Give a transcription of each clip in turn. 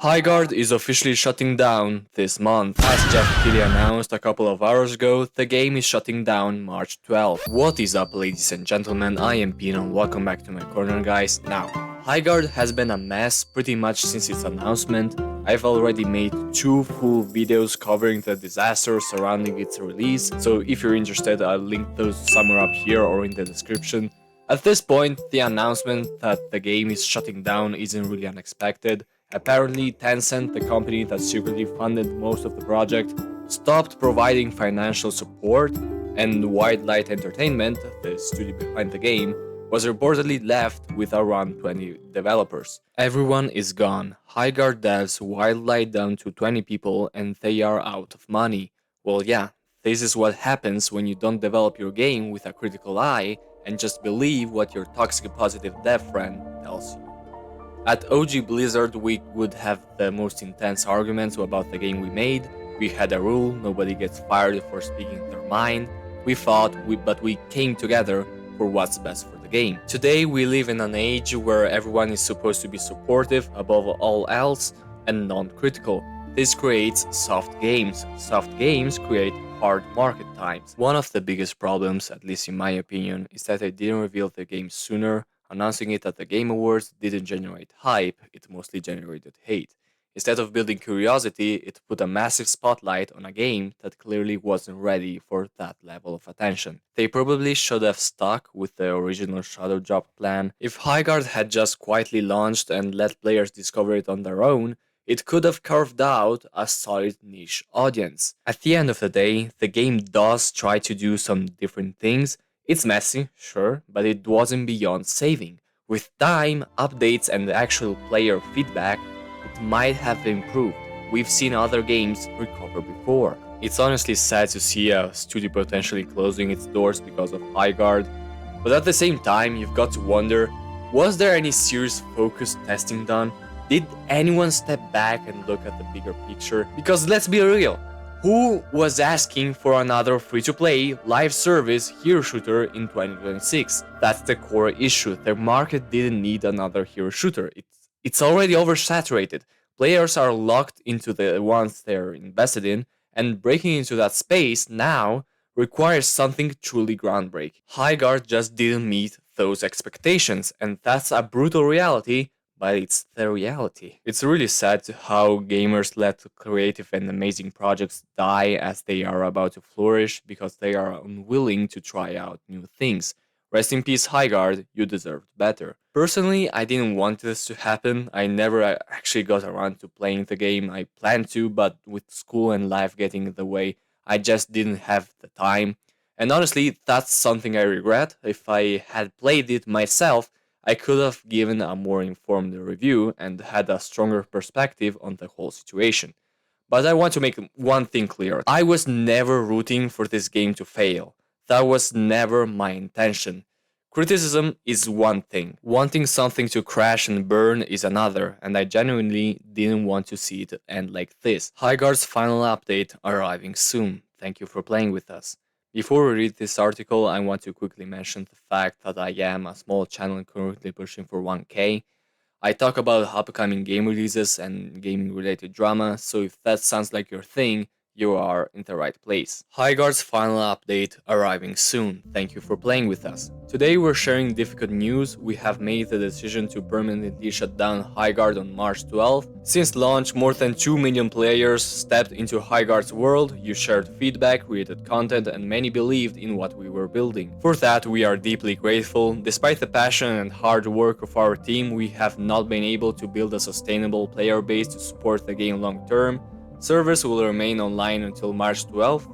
Highguard is officially shutting down this month. As Jeff Keighley announced a couple of hours ago, the game is shutting down March 12th. What is up, ladies and gentlemen? I am Pino and welcome back to my corner, guys. Now, Highguard has been a mess pretty much since its announcement. I've already made 2 full videos covering the disaster surrounding its release, so if you're interested, I'll link those somewhere up here or in the description. At this point, the announcement that the game is shutting down isn't really unexpected. Apparently, Tencent, the company that secretly funded most of the project, stopped providing financial support, and Wildlight Entertainment, the studio behind the game, was reportedly left with around 20 developers. Everyone is gone. Highguard devs Wildlight down to 20 people and they are out of money. Well, yeah, this is what happens when you don't develop your game with a critical eye and just believe what your toxic positive dev friend tells you. At OG Blizzard, we would have the most intense arguments about the game we made. We had a rule, nobody gets fired for speaking their mind. We fought, but we came together for what's best for the game. Today, we live in an age where everyone is supposed to be supportive above all else and non-critical. This creates soft games. Soft games create hard market times. One of the biggest problems, at least in my opinion, is that they didn't reveal the game sooner. Announcing it at the Game Awards didn't generate hype, it mostly generated hate. Instead of building curiosity, it put a massive spotlight on a game that clearly wasn't ready for that level of attention. They probably should have stuck with the original Shadow Drop plan. If Highguard had just quietly launched and let players discover it on their own, it could have carved out a solid niche audience. At the end of the day, the game does try to do some different things. It's messy, sure, but it wasn't beyond saving. With time, updates, and actual player feedback, it might have improved. We've seen other games recover before. It's honestly sad to see a studio potentially closing its doors because of Highguard, but at the same time, you've got to wonder, was there any serious focused testing done? Did anyone step back and look at the bigger picture? Because let's be real, who was asking for another free-to-play, live service hero shooter in 2026? That's the core issue. The market didn't need another hero shooter. It's already oversaturated. Players are locked into the ones they're invested in, and breaking into that space now requires something truly groundbreaking. Highguard just didn't meet those expectations, and that's a brutal reality, but it's the reality. It's really sad how gamers let creative and amazing projects die as they are about to flourish because they are unwilling to try out new things. Rest in peace, Highguard, you deserved better. Personally, I didn't want this to happen. I never actually got around to playing the game. I planned to, but with school and life getting in the way, I just didn't have the time. And honestly, that's something I regret. If I had played it myself, I could have given a more informed review and had a stronger perspective on the whole situation. But I want to make one thing clear. I was never rooting for this game to fail. That was never my intention. Criticism is one thing. Wanting something to crash and burn is another, and I genuinely didn't want to see it end like this. Highguard's final update arriving soon. Thank you for playing with us. Before we read this article, I want to quickly mention the fact that I am a small channel currently pushing for 1K. I talk about upcoming game releases and gaming related drama, so if that sounds like your thing, you are in the right place. Highguard's final update arriving soon. Thank you for playing with us. Today we're sharing difficult news. We have made the decision to permanently shut down Highguard on March 12th. Since launch, more than 2 million players stepped into Highguard's world, you shared feedback, created content, and many believed in what we were building. For that, we are deeply grateful. Despite the passion and hard work of our team, we have not been able to build a sustainable player base to support the game long term. Servers will remain online until March 12th.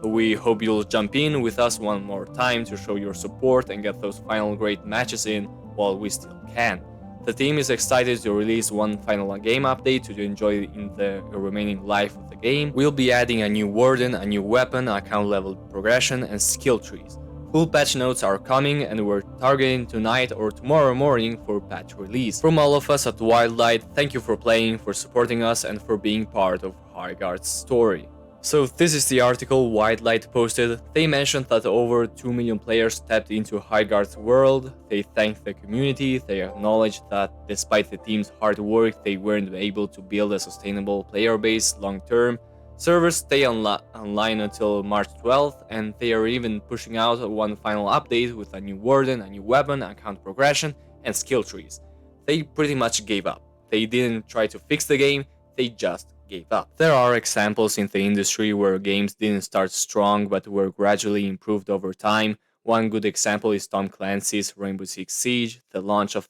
We hope you'll jump in with us one more time to show your support and get those final great matches in while we still can. The team is excited to release one final game update to enjoy in the remaining life of the game. We'll be adding a new warden, a new weapon, account level progression, and skill trees. Full patch notes are coming and we're targeting tonight or tomorrow morning for patch release. From all of us at Wildlight, thank you for playing, for supporting us, and for being part of Highguard's story. So this is the article Whitelight posted. They mentioned that over 2 million players tapped into Highguard's world. They thanked the community. They acknowledged that despite the team's hard work, they weren't able to build a sustainable player base long term. Servers stay online until March 12th, and they are even pushing out one final update with a new warden, a new weapon, account progression, and skill trees. They pretty much gave up. They didn't try to fix the game, they just gave up. There are examples in the industry where games didn't start strong but were gradually improved over time. One good example is Tom Clancy's Rainbow Six Siege. The launch of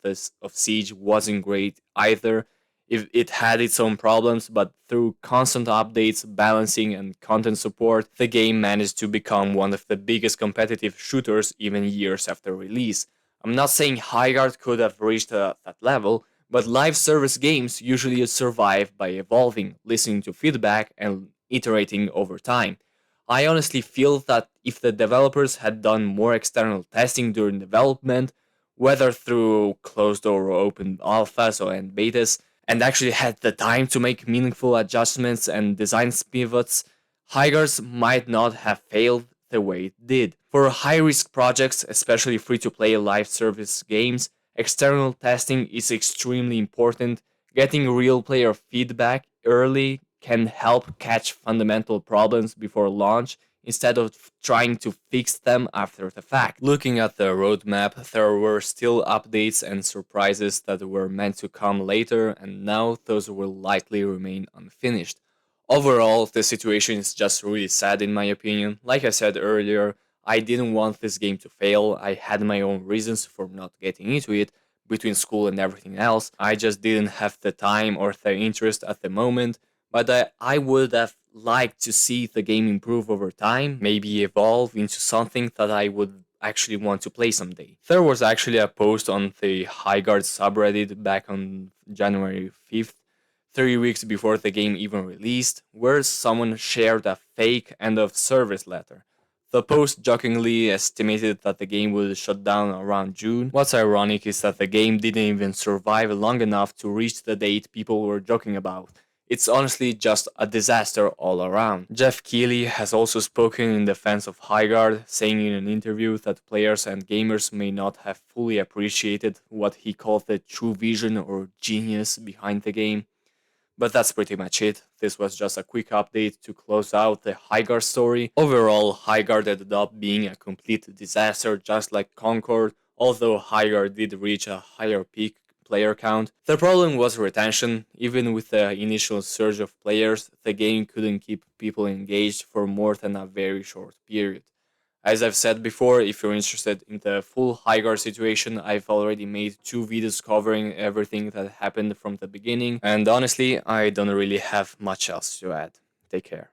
Siege wasn't great either. It had its own problems, but through constant updates, balancing, and content support, the game managed to become one of the biggest competitive shooters even years after release. I'm not saying Highguard could have reached that level, but live service games usually survive by evolving, listening to feedback, and iterating over time. I honestly feel that if the developers had done more external testing during development, whether through closed or open alphas and betas, and actually had the time to make meaningful adjustments and design pivots, Highguards might not have failed the way it did. For high-risk projects, especially free-to-play live service games, external testing is extremely important. Getting real player feedback early can help catch fundamental problems before launch instead of trying to fix them after the fact. Looking at the roadmap, there were still updates and surprises that were meant to come later, and now those will likely remain unfinished. Overall, the situation is just really sad in my opinion. Like I said earlier, I didn't want this game to fail. I had my own reasons for not getting into it, between school and everything else. I just didn't have the time or the interest at the moment, but I would have liked to see the game improve over time, maybe evolve into something that I would actually want to play someday. There was actually a post on the Highguard subreddit back on January 5th, 3 weeks before the game even released, where someone shared a fake end of service letter. The post jokingly estimated that the game would shut down around June. What's ironic is that the game didn't even survive long enough to reach the date people were joking about. It's honestly just a disaster all around. Jeff Keighley has also spoken in defense of Highguard, saying in an interview that players and gamers may not have fully appreciated what he called the true vision or genius behind the game. But that's pretty much it. This was just a quick update to close out the Highguard story. Overall, Highguard ended up being a complete disaster, just like Concord, although Highguard did reach a higher peak player count. The problem was retention. Even with the initial surge of players, the game couldn't keep people engaged for more than a very short period. As I've said before, if you're interested in the full Highguard situation, I've already made 2 videos covering everything that happened from the beginning, and honestly, I don't really have much else to add. Take care.